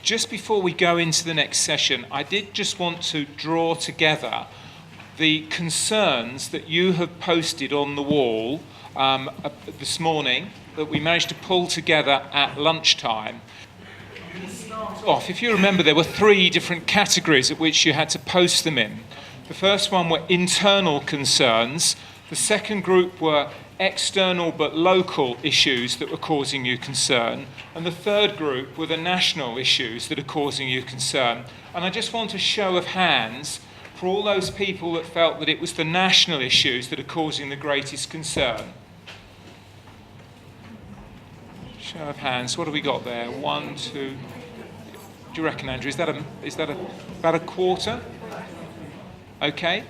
Just before we go into the next session, I did just want to draw together the concerns that you have posted on the wall this morning that we managed to pull together at lunchtime. If you remember, there were 3 different categories at which you had to post them in. The first one were internal concerns. The second group were external but local issues that were causing you concern. And the third group were the national issues that are causing you concern. And I just want a show of hands for all those people that felt that it was the national issues that are causing the greatest concern. Show of hands. What have we got there? 1, 2. Do you reckon, Andrew? Is that about a quarter? Okay.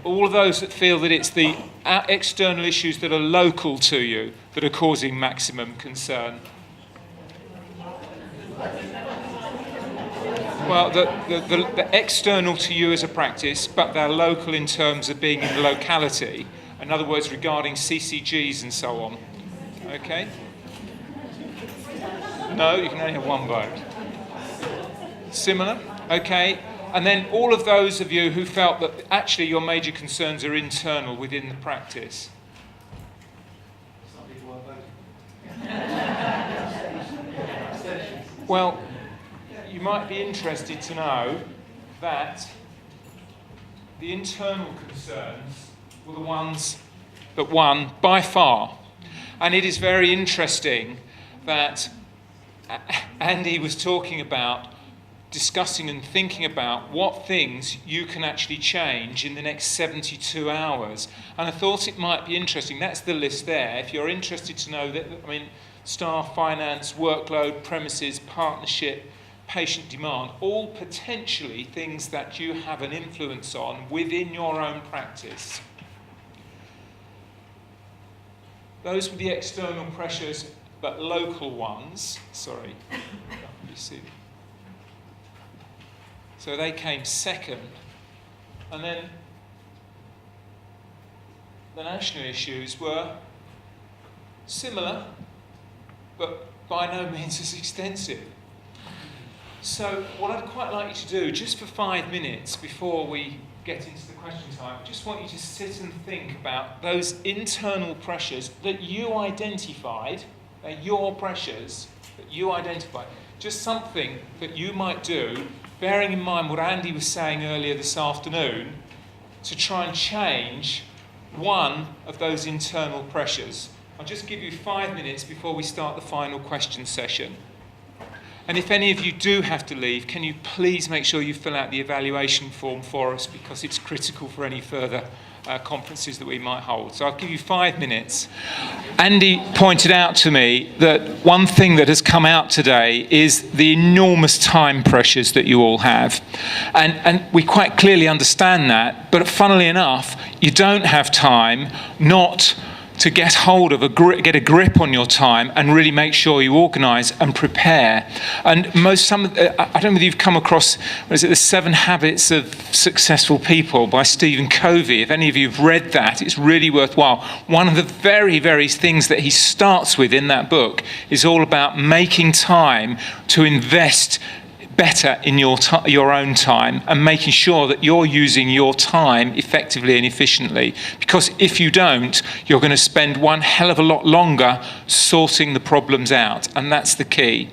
All of those that feel that it's the external issues that are local to you that are causing maximum concern. Well, the external to you as a practice, but they're local in terms of being in the locality. In other words, regarding CCGs and so on. Okay? No, you can only have one vote. Similar? Okay. And then all of those of you who felt that actually your major concerns are internal within the practice. Some people are voting. Well, you might be interested to know that the internal concerns were the ones that won by far. And it is very interesting that Andy was talking about discussing and thinking about what things you can actually change in the next 72 hours. And I thought it might be interesting. That's the list there. If you're interested to know that, staff, finance, workload, premises, partnership, patient demand, all potentially things that you have an influence on within your own practice. Those were the external pressures, but local ones. Sorry, you see. So they came second. And then the national issues were similar, but by no means as extensive. So what I'd quite like you to do, just for 5 minutes before we get into the question time, I just want you to sit and think about those internal pressures that you identified. They're your pressures that you identified. Just something that you might do, bearing in mind what Andy was saying earlier this afternoon, to try and change one of those internal pressures. I'll just give you 5 minutes before we start the final question session. And if any of you do have to leave, can you please make sure you fill out the evaluation form for us, because it's critical for any further conferences that we might hold. So I'll give you 5 minutes. Andy pointed out to me that one thing that has come out today is the enormous time pressures that you all have. And we quite clearly understand that, but funnily enough, you don't have time not to get hold of get a grip on your time and really make sure you organise and prepare. And I don't know whether you've come across, The 7 Habits of Successful People by Stephen Covey. If any of you have read that, it's really worthwhile. One of the very, very things that he starts with in that book is all about making time to invest better in your own time and making sure that you're using your time effectively and efficiently. Because if you don't, you're going to spend one hell of a lot longer sorting the problems out, and that's the key.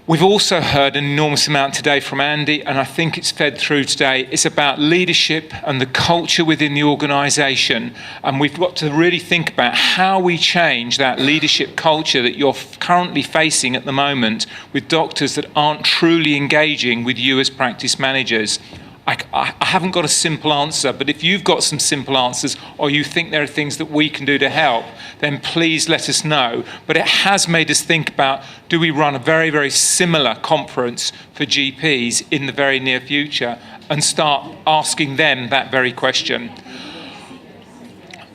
We've also heard an enormous amount today from Andy, and I think it's fed through today. It's about leadership and the culture within the organisation, and we've got to really think about how we change that leadership culture that you're currently facing at the moment with doctors that aren't truly engaging with you as practice managers. I haven't got a simple answer, but if you've got some simple answers or you think there are things that we can do to help, then please let us know. But it has made us think about, do we run a very, very similar conference for GPs in the very near future and start asking them that very question?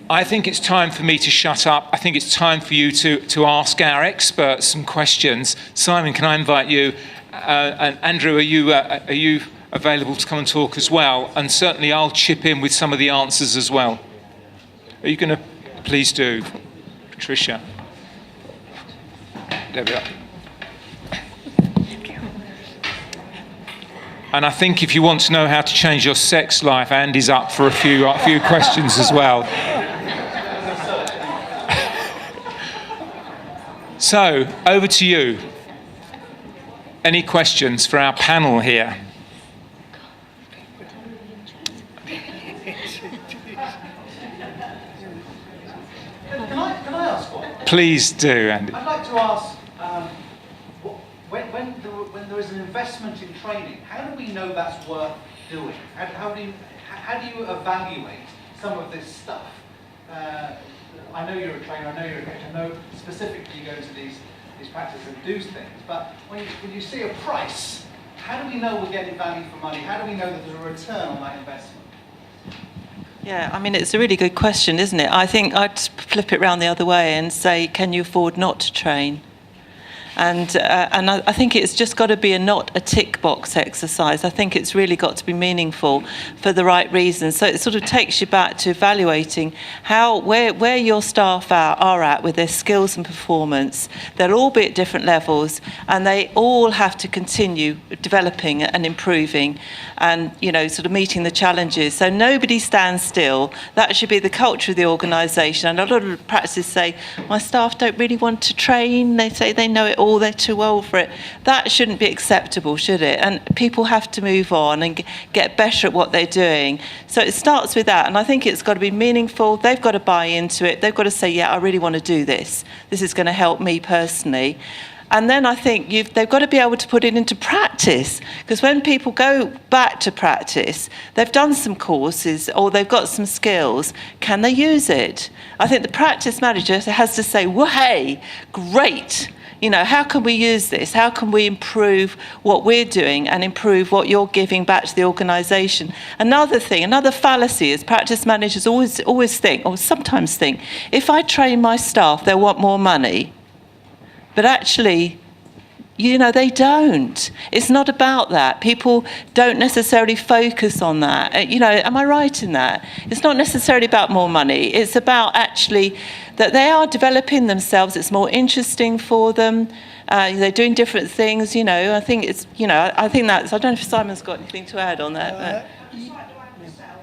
I think it's time for me to shut up. I think it's time for you to ask our experts some questions. Simon, can I invite you? And Andrew, are you available to come and talk as well? And certainly I'll chip in with some of the answers as well. Are you going to please do, Patricia? There we are. Thank you. And I think if you want to know how to change your sex life, Andy's up for a few questions as well. So, over to you. Any questions for our panel here? Can I ask one? Please do, Andy. I'd like to ask, when there is an investment in training, how do we know that's worth doing? How do you evaluate some of this stuff? I know you're a trainer, I know you're a coach, I know specifically you go to these practices and do things, but when you see a price, how do we know we're getting value for money? How do we know that there's a return on that investment? Yeah, I mean, it's a really good question, isn't it? I think I'd flip it round the other way and say, can you afford not to train? And I think it's just got to be not a tick box exercise. I think it's really got to be meaningful for the right reasons. So it sort of takes you back to evaluating where your staff are at with their skills and performance. They'll all be at different levels, and they all have to continue developing and improving, and sort of meeting the challenges. So nobody stands still. That should be the culture of the organisation. And a lot of practices say, my staff don't really want to train. They say they know it all. They're too old for it. That shouldn't be acceptable, should it? And people have to move on and get better at what they're doing. So it starts with that, and I think it's got to be meaningful. They've got to buy into it. They've got to say, yeah, I really want to do this. This is going to help me personally. And then I think they've got to be able to put it into practice, because when people go back to practice, they've done some courses or they've got some skills. Can they use it? I think the practice manager has to say, well, hey, great. How can we use this? How can we improve what we're doing and improve what you're giving back to the organisation? Another fallacy is practice managers always think, or sometimes think, if I train my staff, they'll want more money. But actually, they don't. It's not about that. People don't necessarily focus on that. Am I right in that? It's not necessarily about more money. It's about actually that they are developing themselves. It's more interesting for them. They're doing different things. I think it's. I think that's. I don't know if Simon's got anything to add on that. Myself,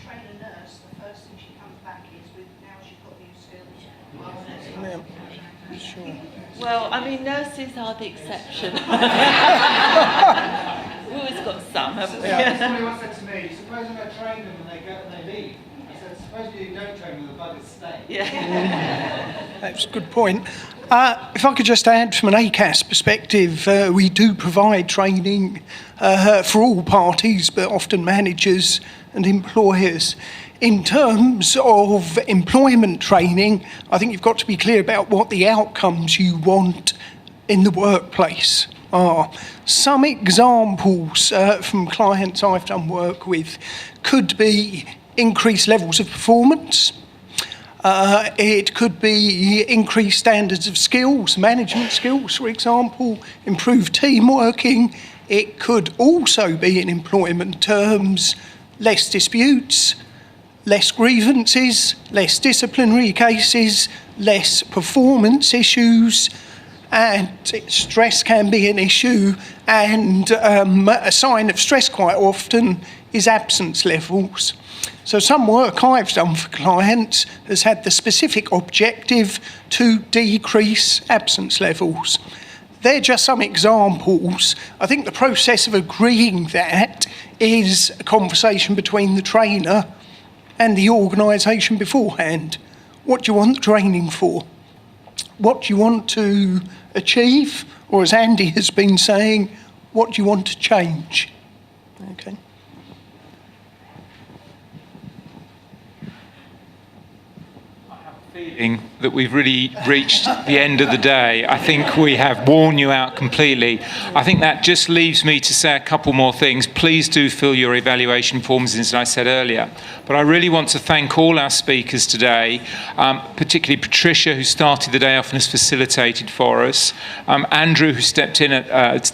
train a nurse. The first thing she comes back is with, now she's got new skills. Sure. Well, I mean, nurses are the exception. We've always got some, haven't we? Somebody once said to me, supposing I train them and they go and they leave. I said, suppose you don't train them, the buggers stay. Yeah. That's a good point. If I could just add from an ACAS perspective, we do provide training for all parties, but often managers and employers. In terms of employment training, I think you've got to be clear about what the outcomes you want in the workplace are. Some examples from clients I've done work with could be increased levels of performance. It could be increased standards of skills, management skills, for example, improved team working. It could also be, in employment terms, less disputes, less grievances, less disciplinary cases, less performance issues, and stress can be an issue, and a sign of stress quite often is absence levels. So some work I've done for clients has had the specific objective to decrease absence levels. They're just some examples. I think the process of agreeing that is a conversation between the trainer and the organisation beforehand. What do you want the training for? What do you want to achieve? Or as Andy has been saying, what do you want to change? Okay. Feeling that we've really reached the end of the day. I think we have worn you out completely. I think that just leaves me to say a couple more things. Please do fill your evaluation forms, as I said earlier. But I really want to thank all our speakers today, particularly Patricia, who started the day off and has facilitated for us, Andrew, who stepped in at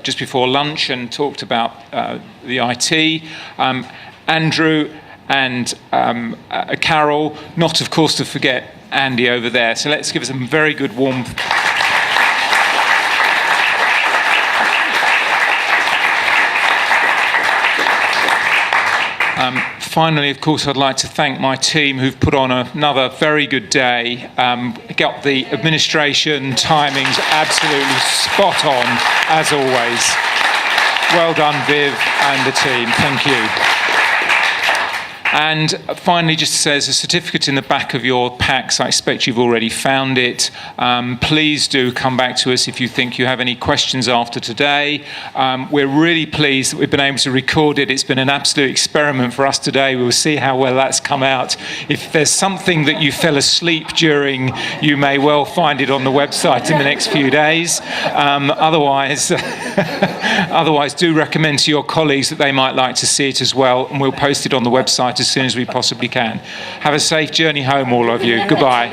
just before lunch and talked about the IT, Andrew, and Carol, not of course to forget Andy over there. So let's give us a very good warm... Finally, of course, I'd like to thank my team who've put on another very good day. Got the administration timings absolutely spot on, as always. Well done, Viv and the team. Thank you. And finally, just to say, there's a certificate in the back of your packs. I expect you've already found it. Please do come back to us if you think you have any questions after today. We're really pleased that we've been able to record it. It's been an absolute experiment for us today. We'll see how well that's come out. If there's something that you fell asleep during, you may well find it on the website in the next few days. Otherwise, do recommend to your colleagues that they might like to see it as well, and we'll post it on the website as soon as we possibly can. Have a safe journey home, all of you. Goodbye.